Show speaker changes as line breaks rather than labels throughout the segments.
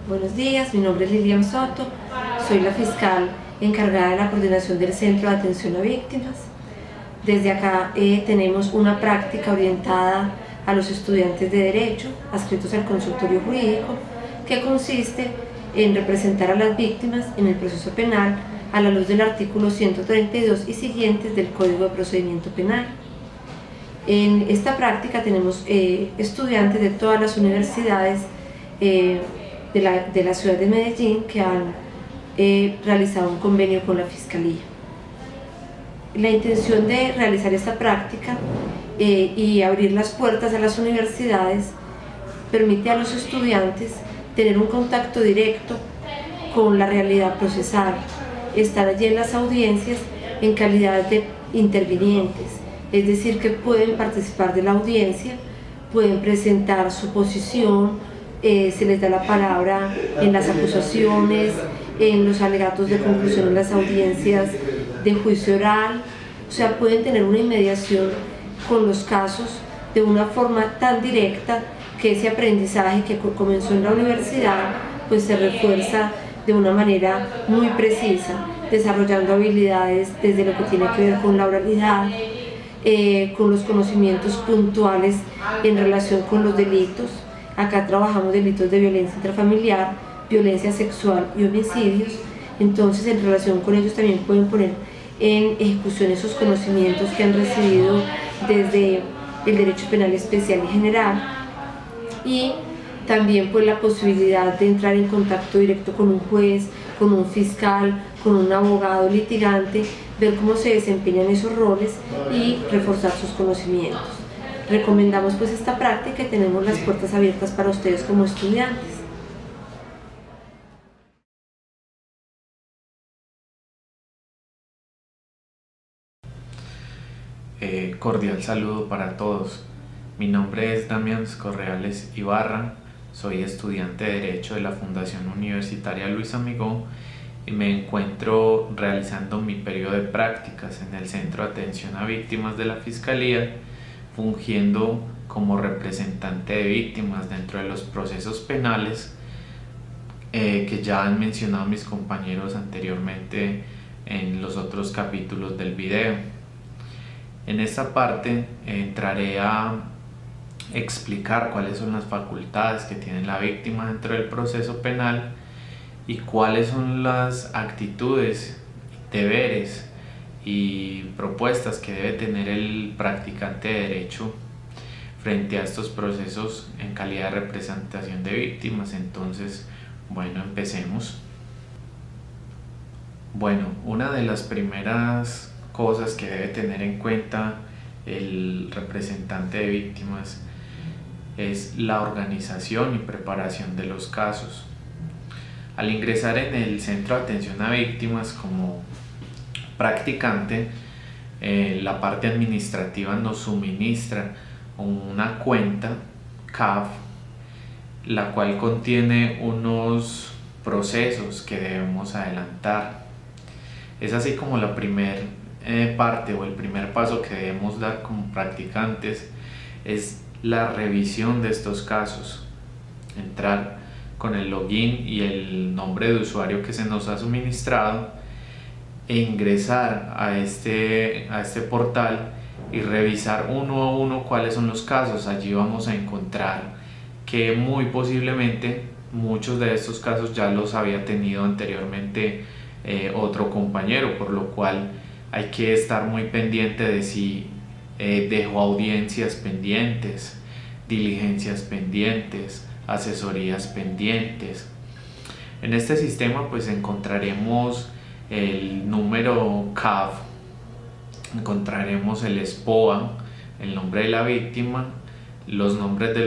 Buenos días, mi nombre es Lilian Soto, soy la fiscal encargada de la coordinación del Centro de Atención a Víctimas. Desde acá tenemos una práctica orientada a los estudiantes de Derecho adscritos al consultorio jurídico, que consiste en representar a las víctimas en el proceso penal a la luz del artículo 132 y siguientes del Código de Procedimiento Penal. En esta práctica tenemos estudiantes de todas las universidades de la ciudad de Medellín que han realizado un convenio con la Fiscalía. La intención de realizar esta práctica y abrir las puertas a las universidades permite a los estudiantes tener un contacto directo con la realidad procesal, estar allí en las audiencias en calidad de intervinientes, es decir, que pueden participar de la audiencia, pueden presentar su posición, se les da la palabra en las acusaciones, en los alegatos de conclusión en las audiencias de juicio oral, o sea, pueden tener una inmediación con los casos de una forma tan directa que ese aprendizaje que comenzó en la universidad pues se refuerza de una manera muy precisa, desarrollando habilidades desde lo que tiene que ver con la oralidad, con los conocimientos puntuales en relación con los delitos. Acá trabajamos delitos de violencia intrafamiliar, violencia sexual y homicidios. Entonces, en relación con ellos también pueden poner en ejecución esos conocimientos que han recibido desde el derecho penal especial y general, y también pues la posibilidad de entrar en contacto directo con un juez, con un fiscal, con un abogado litigante, ver cómo se desempeñan esos roles y reforzar sus conocimientos. Recomendamos pues esta práctica y tenemos las puertas abiertas para ustedes como estudiantes.
Cordial saludo para todos. Mi nombre es Damián Correales Ibarra, soy estudiante de Derecho de la Fundación Universitaria Luis Amigó y me encuentro realizando mi periodo de prácticas en el Centro de Atención a Víctimas de la Fiscalía, fungiendo como representante de víctimas dentro de los procesos penales que ya han mencionado mis compañeros anteriormente en los otros capítulos del video. En esta parte entraré a explicar cuáles son las facultades que tiene la víctima dentro del proceso penal y cuáles son las actitudes, deberes y propuestas que debe tener el practicante de derecho frente a estos procesos en calidad de representación de víctimas. Entonces, bueno, empecemos. Bueno, una de las primeras cosas que debe tener en cuenta el representante de víctimas es la organización y preparación de los casos. Al ingresar en el Centro de Atención a Víctimas como practicante, la parte administrativa nos suministra una cuenta CAF, la cual contiene unos procesos que debemos adelantar. Es así como la primera parte o el primer paso que debemos dar como practicantes es la revisión de estos casos. Entrar con el login y el nombre de usuario que se nos ha suministrado e ingresar a este portal y revisar uno a uno cuáles son los casos. Allí vamos a encontrar que muy posiblemente muchos de estos casos ya los había tenido anteriormente otro compañero, por lo cual hay que estar muy pendiente de si dejó audiencias pendientes, diligencias pendientes, asesorías pendientes. En este sistema pues encontraremos el número CAF, encontraremos el SPOA, el nombre de la víctima, los nombres de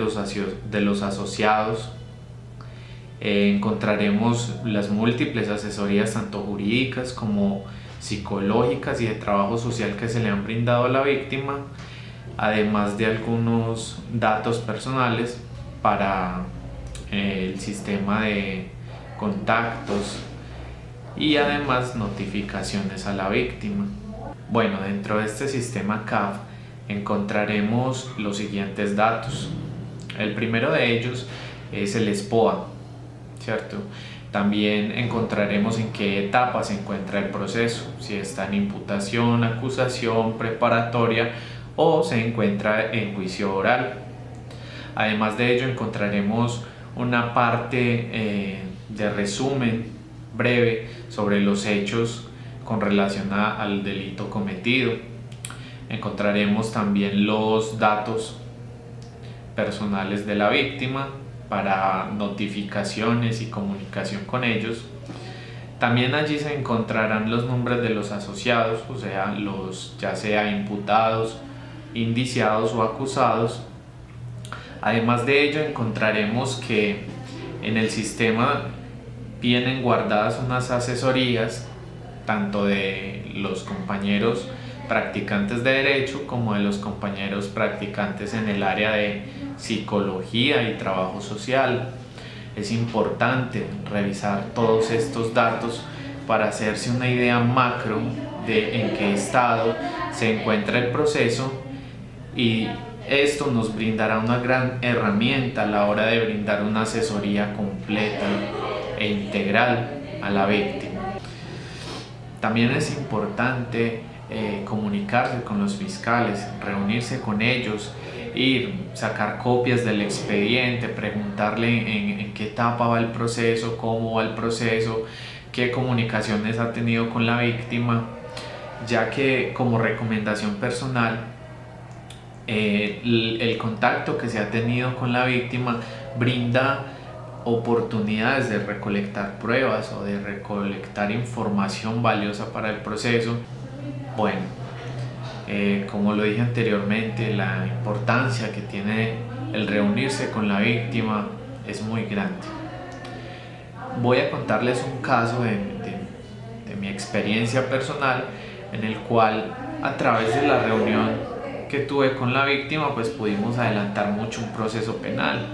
los asociados, encontraremos las múltiples asesorías tanto jurídicas como psicológicas y de trabajo social que se le han brindado a la víctima, además de algunos datos personales para el sistema de contactos y además notificaciones a la víctima. Bueno, dentro de este sistema CAF encontraremos los siguientes datos. El primero de ellos es el SPOA, ¿cierto? También encontraremos en qué etapa se encuentra el proceso, si está en imputación, acusación, preparatoria o se encuentra en juicio oral. Además de ello encontraremos una parte de resumen breve sobre los hechos con relación al delito cometido. Encontraremos también los datos personales de la víctima para notificaciones y comunicación con ellos. También allí se encontrarán los nombres de los asociados, o sea, ya sea imputados, indiciados o acusados. Además de ello encontraremos que en el sistema vienen guardadas unas asesorías tanto de los compañeros practicantes de derecho como de los compañeros practicantes en el área de psicología y trabajo social. Es importante revisar todos estos datos para hacerse una idea macro de en qué estado se encuentra el proceso, y esto nos brindará una gran herramienta a la hora de brindar una asesoría completa e integral a la víctima. También es importante comunicarse con los fiscales, reunirse con ellos, ir, sacar copias del expediente, preguntarle en qué etapa va el proceso, cómo va el proceso, qué comunicaciones ha tenido con la víctima, ya que como recomendación personal, el contacto que se ha tenido con la víctima brinda oportunidades de recolectar pruebas o de recolectar información valiosa para el proceso. Bueno, como lo dije anteriormente, la importancia que tiene el reunirse con la víctima es muy grande. Voy a contarles un caso de mi experiencia personal, en el cual a través de la reunión que tuve con la víctima pues pudimos adelantar mucho un proceso penal.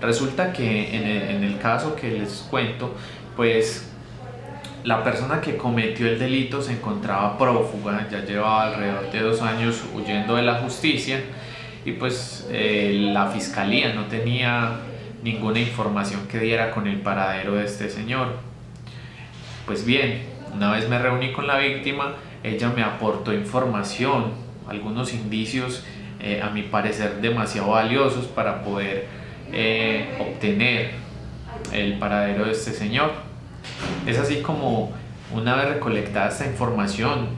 Resulta que en el caso que les cuento, pues la persona que cometió el delito se encontraba prófuga, ya llevaba alrededor de 2 años huyendo de la justicia, y pues la fiscalía no tenía ninguna información que diera con el paradero de este señor. Pues bien, una vez me reuní con la víctima, ella me aportó información, algunos indicios a mi parecer demasiado valiosos para poder obtener el paradero de este señor. Es así como, una vez recolectada esta información,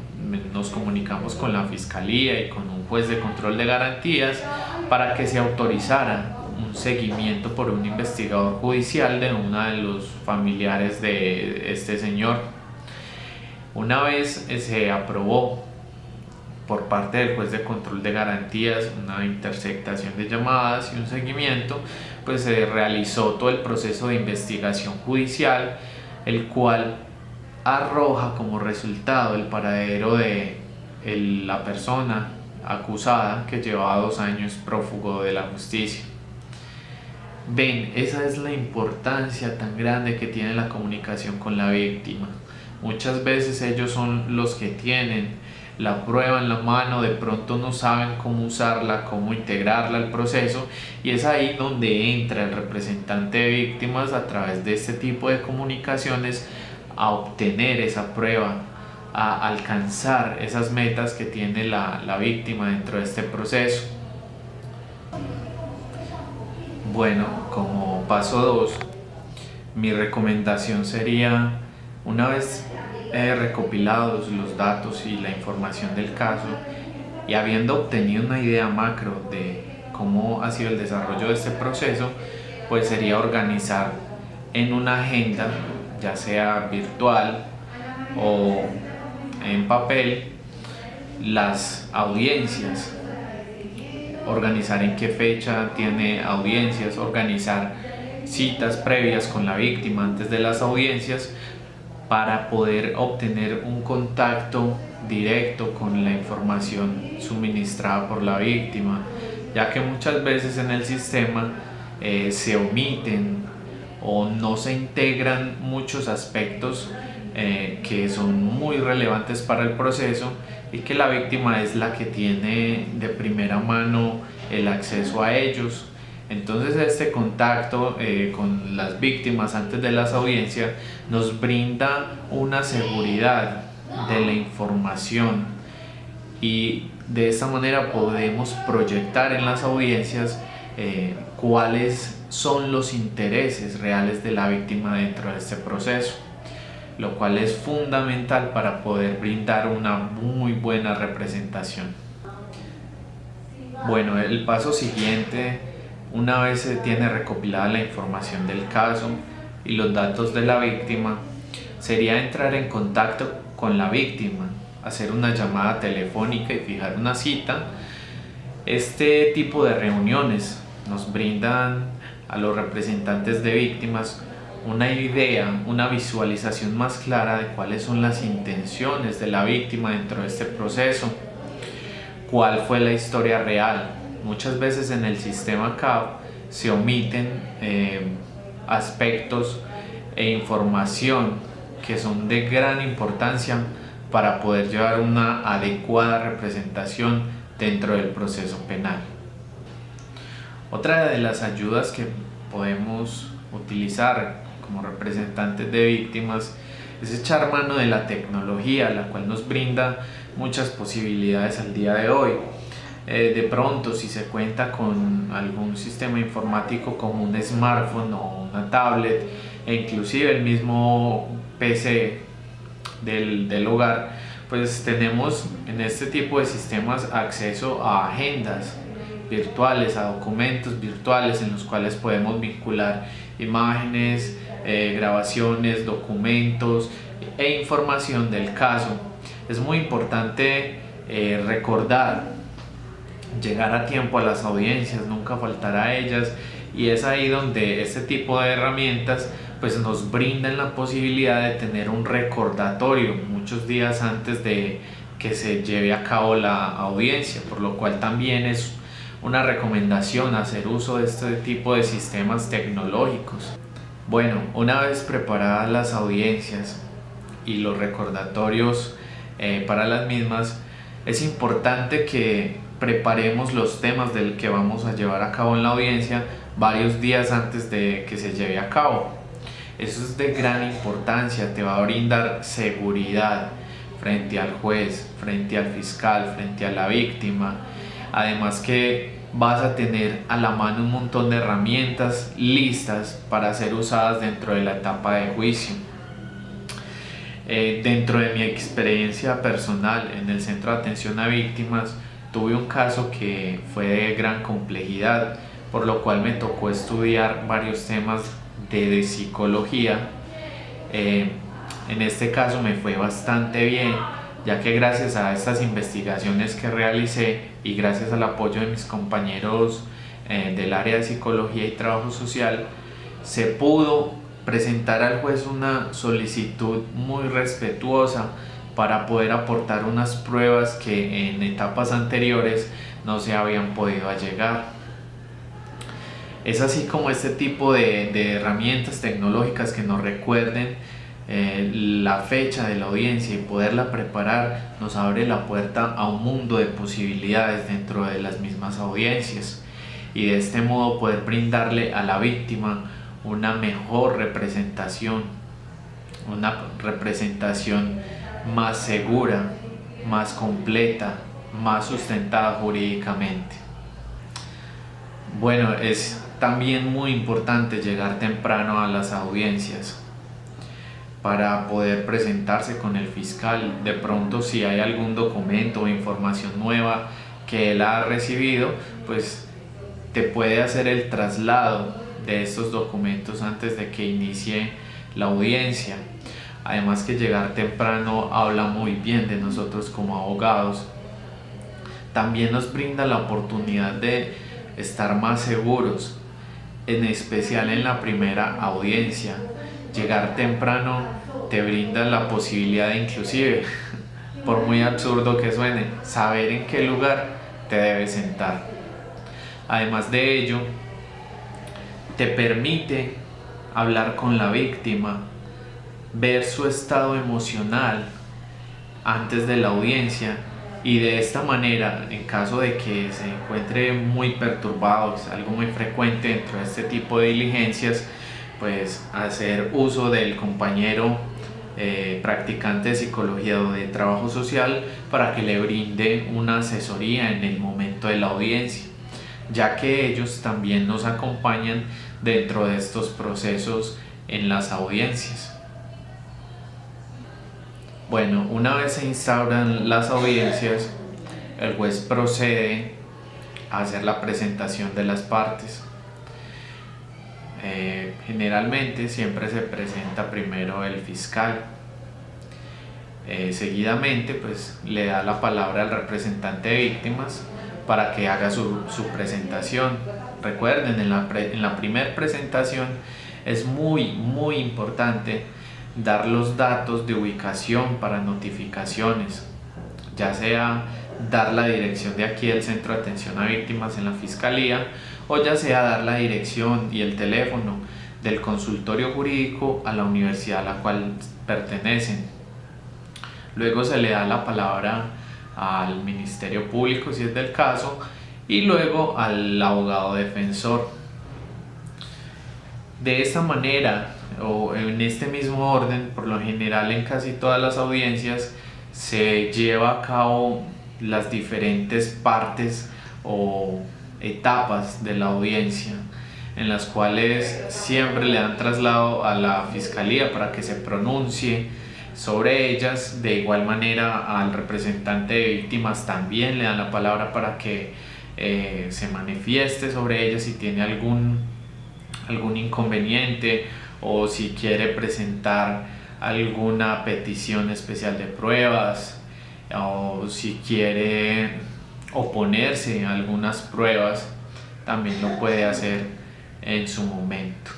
nos comunicamos con la fiscalía y con un juez de control de garantías para que se autorizara un seguimiento por un investigador judicial de uno de los familiares de este señor. Una vez se aprobó por parte del juez de control de garantías una interceptación de llamadas y un seguimiento, pues se realizó todo el proceso de investigación judicial, el cual arroja como resultado el paradero de la persona acusada, que llevaba 2 años prófugo de la justicia. Ven, esa es la importancia tan grande que tiene la comunicación con la víctima. Muchas veces ellos son los que tienen la prueba en la mano, de pronto no saben cómo usarla, cómo integrarla al proceso, y es ahí donde entra el representante de víctimas a través de este tipo de comunicaciones a obtener esa prueba, a alcanzar esas metas que tiene la víctima dentro de este proceso. Bueno, como paso 2, mi recomendación sería, una vez recopilados los datos y la información del caso, y habiendo obtenido una idea macro de cómo ha sido el desarrollo de este proceso, pues sería organizar en una agenda, ya sea virtual o en papel, las audiencias, organizar en qué fecha tiene audiencias, organizar citas previas con la víctima antes de las audiencias, para poder obtener un contacto directo con la información suministrada por la víctima, ya que muchas veces en el sistema se omiten o no se integran muchos aspectos que son muy relevantes para el proceso, y que la víctima es la que tiene de primera mano el acceso a ellos. Entonces este contacto con las víctimas antes de las audiencias nos brinda una seguridad de la información y de esta manera podemos proyectar en las audiencias cuáles son los intereses reales de la víctima dentro de este proceso, lo cual es fundamental para poder brindar una muy buena representación. Bueno, el paso siguiente, una vez se tiene recopilada la información del caso y los datos de la víctima, sería entrar en contacto con la víctima, hacer una llamada telefónica y fijar una cita. Este tipo de reuniones nos brindan a los representantes de víctimas una idea, una visualización más clara de cuáles son las intenciones de la víctima dentro de este proceso, cuál fue la historia real. Muchas veces en el sistema CAB se omiten aspectos e información que son de gran importancia para poder llevar una adecuada representación dentro del proceso penal. Otra de las ayudas que podemos utilizar como representantes de víctimas es echar mano de la tecnología, la cual nos brinda muchas posibilidades al día de hoy. De pronto, si se cuenta con algún sistema informático como un smartphone o una tablet e inclusive el mismo PC del hogar, pues tenemos en este tipo de sistemas acceso a agendas virtuales, a documentos virtuales en los cuales podemos vincular imágenes, grabaciones, documentos e información del caso. Es muy importante recordar llegar a tiempo a las audiencias, nunca faltar a ellas, y es ahí donde este tipo de herramientas pues nos brindan la posibilidad de tener un recordatorio muchos días antes de que se lleve a cabo la audiencia, por lo cual también es una recomendación hacer uso de este tipo de sistemas tecnológicos. Bueno, una vez preparadas las audiencias y los recordatorios para las mismas, es importante que preparemos los temas del que vamos a llevar a cabo en la audiencia varios días antes de que se lleve a cabo. Eso es de gran importancia, te va a brindar seguridad frente al juez, frente al fiscal, frente a la víctima. Además que vas a tener a la mano un montón de herramientas listas para ser usadas dentro de la etapa de juicio. Dentro de mi experiencia personal en el Centro de Atención a Víctimas, tuve un caso que fue de gran complejidad, por lo cual me tocó estudiar varios temas de psicología. En este caso me fue bastante bien, ya que gracias a estas investigaciones que realicé y gracias al apoyo de mis compañeros del área de psicología y trabajo social, se pudo presentar al juez una solicitud muy respetuosa para poder aportar unas pruebas que en etapas anteriores no se habían podido allegar. Es así como este tipo de herramientas tecnológicas que nos recuerden la fecha de la audiencia y poderla preparar nos abre la puerta a un mundo de posibilidades dentro de las mismas audiencias, y de este modo poder brindarle a la víctima una mejor representación, una representación más segura, más completa, más sustentada jurídicamente. Bueno, es también muy importante llegar temprano a las audiencias para poder presentarse con el fiscal. De pronto, si hay algún documento o información nueva que él ha recibido, pues te puede hacer el traslado de estos documentos antes de que inicie la audiencia. Además que llegar temprano habla muy bien de nosotros como abogados. También nos brinda la oportunidad de estar más seguros, en especial en la primera audiencia. Llegar temprano te brinda la posibilidad de, inclusive, por muy absurdo que suene, saber en qué lugar te debes sentar. Además de ello, te permite hablar con la víctima, ver su estado emocional antes de la audiencia Y de esta manera, en caso de que se encuentre muy perturbado, es algo muy frecuente dentro de este tipo de diligencias, pues hacer uso del compañero practicante de psicología o de trabajo social para que le brinde una asesoría en el momento de la audiencia, ya que ellos también nos acompañan dentro de estos procesos en las audiencias. Bueno, una vez se instauran las audiencias, el juez procede a hacer la presentación de las partes. Generalmente siempre se presenta primero el fiscal. Seguidamente pues le da la palabra al representante de víctimas para que haga su presentación. Recuerden, en la primera presentación es muy importante dar los datos de ubicación para notificaciones, ya sea dar la dirección de aquí del Centro de Atención a Víctimas en la Fiscalía, o ya sea dar la dirección y el teléfono del consultorio jurídico a la universidad a la cual pertenecen. Luego se le da la palabra al Ministerio Público si es del caso, y luego al abogado defensor. De esta manera, o en este mismo orden, por lo general en casi todas las audiencias se lleva a cabo las diferentes partes o etapas de la audiencia, en las cuales siempre le dan traslado a la fiscalía para que se pronuncie sobre ellas. De igual manera al representante de víctimas también le dan la palabra para que se manifieste sobre ellas si tiene algún inconveniente o si quiere presentar alguna petición especial de pruebas, o si quiere oponerse a algunas pruebas, también lo puede hacer en su momento.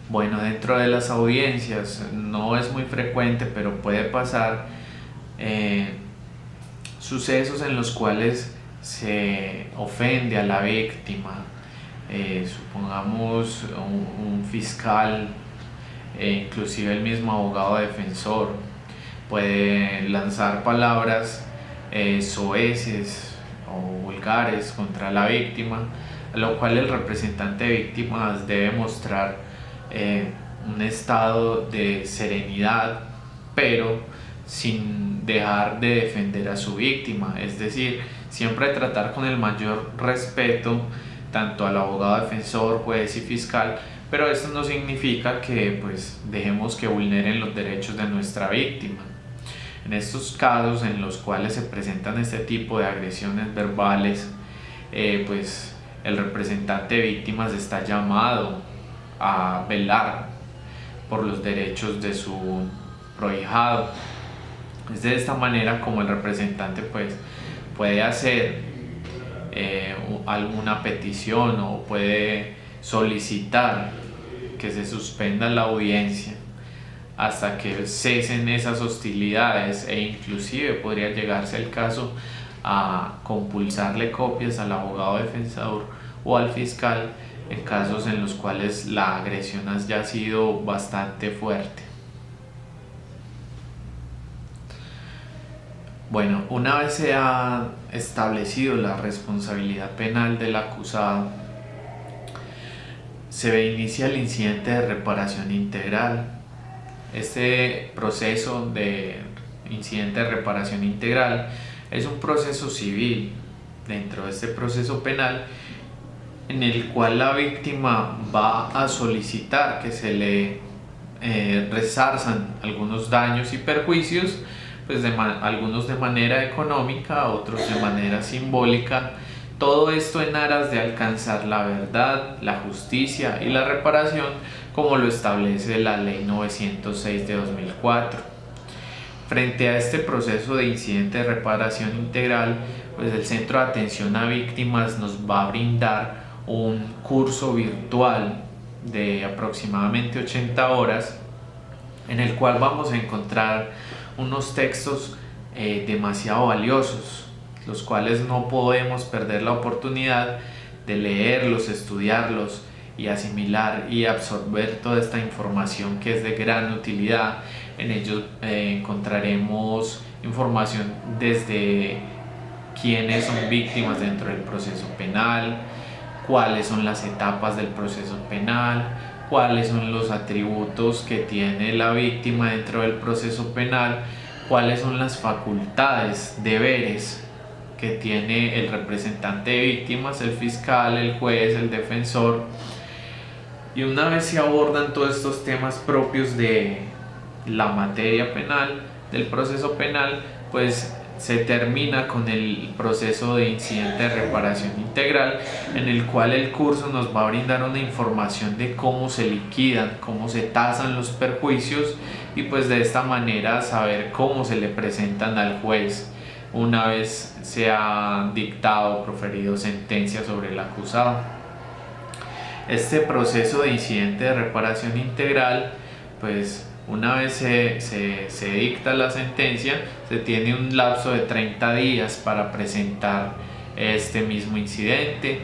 Bueno, dentro de las audiencias no es muy frecuente, pero puede pasar sucesos en los cuales se ofende a la víctima. Supongamos un fiscal, inclusive el mismo abogado defensor, puede lanzar palabras soeces o vulgares contra la víctima, a lo cual el representante de víctimas debe mostrar un estado de serenidad, pero sin dejar de defender a su víctima, es decir, siempre tratar con el mayor respeto tanto al abogado defensor, juez y fiscal, pero esto no significa que pues dejemos que vulneren los derechos de nuestra víctima. En estos casos en los cuales se presentan este tipo de agresiones verbales, pues el representante de víctimas está llamado a velar por los derechos de su prohijado. Es de esta manera como el representante pues puede hacer alguna petición o puede solicitar que se suspenda la audiencia hasta que cesen esas hostilidades, e inclusive podría llegarse el caso a compulsarle copias al abogado defensor o al fiscal en casos en los cuales la agresión haya sido bastante fuerte. Bueno, una vez se ha establecido la responsabilidad penal del acusado, se inicia el incidente de reparación integral. Este proceso de incidente de reparación integral es un proceso civil dentro de este proceso penal, en el cual la víctima va a solicitar que se le resarzan algunos daños y perjuicios, pues algunos de manera económica, otros de manera simbólica. Todo esto en aras de alcanzar la verdad, la justicia y la reparación, como lo establece la Ley 906 de 2004. Frente a este proceso de incidente de reparación integral, pues el Centro de Atención a Víctimas nos va a brindar un curso virtual de aproximadamente 80 horas, en el cual vamos a encontrar unos textos demasiado valiosos, los cuales no podemos perder la oportunidad de leerlos, estudiarlos y asimilar y absorber toda esta información que es de gran utilidad. En ellos encontraremos información desde quiénes son víctimas dentro del proceso penal, cuáles son las etapas del proceso penal, cuáles son los atributos que tiene la víctima dentro del proceso penal, cuáles son las facultades, deberes que tiene el representante de víctimas, el fiscal, el juez, el defensor. Y una vez se abordan todos estos temas propios de la materia penal, del proceso penal, pues se termina con el proceso de incidente de reparación integral, en el cual el curso nos va a brindar una información de cómo se liquidan, cómo se tasan los perjuicios, y pues de esta manera saber cómo se le presentan al juez una vez se ha dictado o proferido sentencia sobre el acusado. Este proceso de incidente de reparación integral, pues una vez se dicta la sentencia, se tiene un lapso de 30 días para presentar este mismo incidente,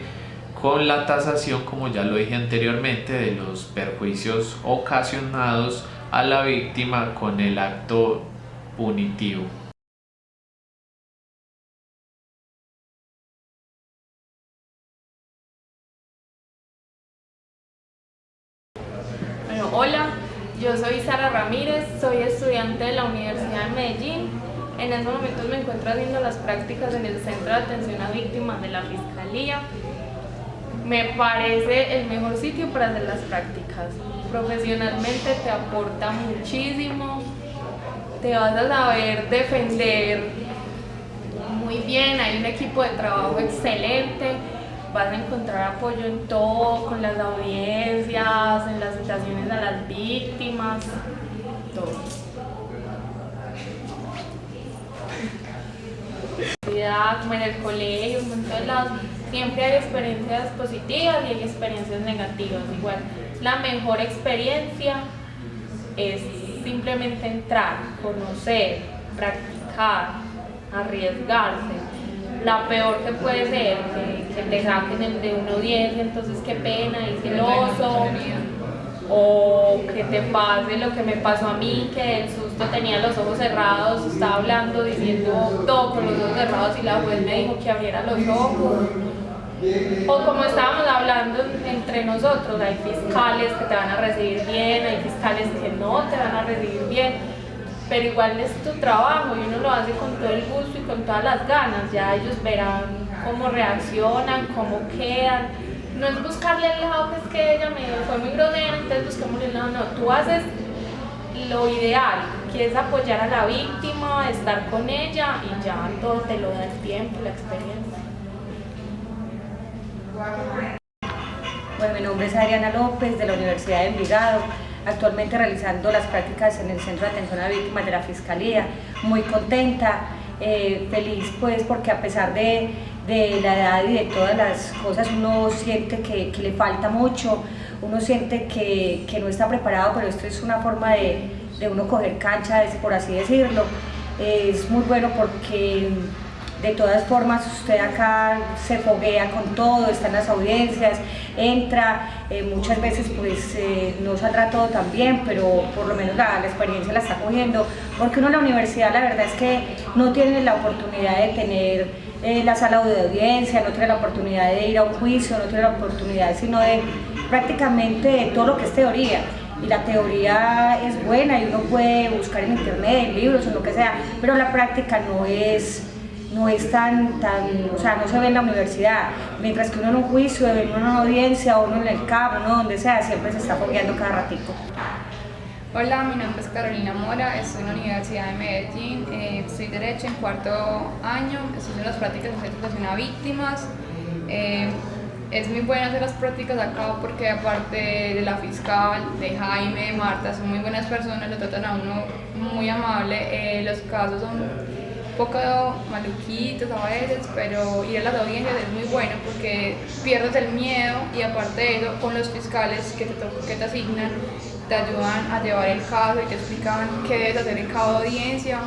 con la tasación, como ya lo dije anteriormente, de los perjuicios ocasionados a la víctima con el acto punitivo.
Bueno, hola, yo soy Sara Ramírez, soy estudiante de la Universidad de Medellín. En estos momentos me encuentro haciendo las prácticas en el Centro de Atención a Víctimas de la Fiscalía. Me parece el mejor sitio para hacer las prácticas. Profesionalmente te aporta muchísimo, te vas a saber defender muy bien, hay un equipo de trabajo excelente, vas a encontrar apoyo en todo, con las audiencias, en las citaciones a las víctimas, todo. Como en el colegio, un montón de lados, siempre hay experiencias positivas y hay experiencias negativas. Igual, la mejor experiencia es simplemente entrar, conocer, practicar, arriesgarse. La peor que puede ser que te saquen de una audiencia, entonces qué pena, y celoso, o que te pase lo que me pasó a mí, que el susto tenía los ojos cerrados, estaba hablando, diciendo todo con los ojos cerrados y la juez me dijo que abriera los ojos. O como estábamos hablando entre nosotros, hay fiscales que te van a recibir bien, hay fiscales que no te van a recibir bien, pero igual es tu trabajo y uno lo hace con todo el gusto y con todas las ganas. Ya ellos verán cómo reaccionan, cómo quedan. No es buscarle el lado que es que ella me fue muy grosera, entonces buscamos el lado. No, tú haces lo ideal, que es apoyar a la víctima, estar con ella, y ya todo te lo da el tiempo, la experiencia.
Bueno, mi nombre es Adriana López, de la Universidad de Envigado, actualmente realizando las prácticas en el Centro de Atención a Víctimas de la Fiscalía. Muy contenta, feliz pues, porque a pesar de la edad y de todas las cosas, uno siente que le falta mucho, uno siente que no está preparado, pero esto es una forma de uno coger cancha, por así decirlo. Es muy bueno porque de todas formas usted acá se foguea con todo, está en las audiencias, entra, muchas veces pues no saldrá todo tan bien, pero por lo menos la experiencia la está cogiendo, porque uno en la universidad la verdad es que no tiene la oportunidad de tener la sala de audiencia, no tiene la oportunidad de ir a un juicio, no tiene la oportunidad sino de prácticamente de todo lo que es teoría. Y la teoría es buena y uno puede buscar en internet, en libros o lo que sea, pero la práctica no es tan, o sea, no se ve en la universidad, mientras que uno en un juicio, en una audiencia, uno en el CAP, uno donde sea, siempre se está fogueando cada ratito.
Hola, mi nombre es Carolina Mora, estoy en la Universidad de Medellín, estoy Derecho en cuarto año, estoy haciendo las prácticas de atención a víctimas. Es muy bueno hacer las prácticas acá porque aparte de la fiscal, de Jaime, de Marta, son muy buenas personas, lo tratan a uno muy amable, los casos son un poco maluquitos a veces, pero ir a las audiencias es muy bueno porque pierdes el miedo y aparte de eso, con los fiscales que te asignan, te ayudan a llevar el caso y te explican qué debes hacer en cada audiencia.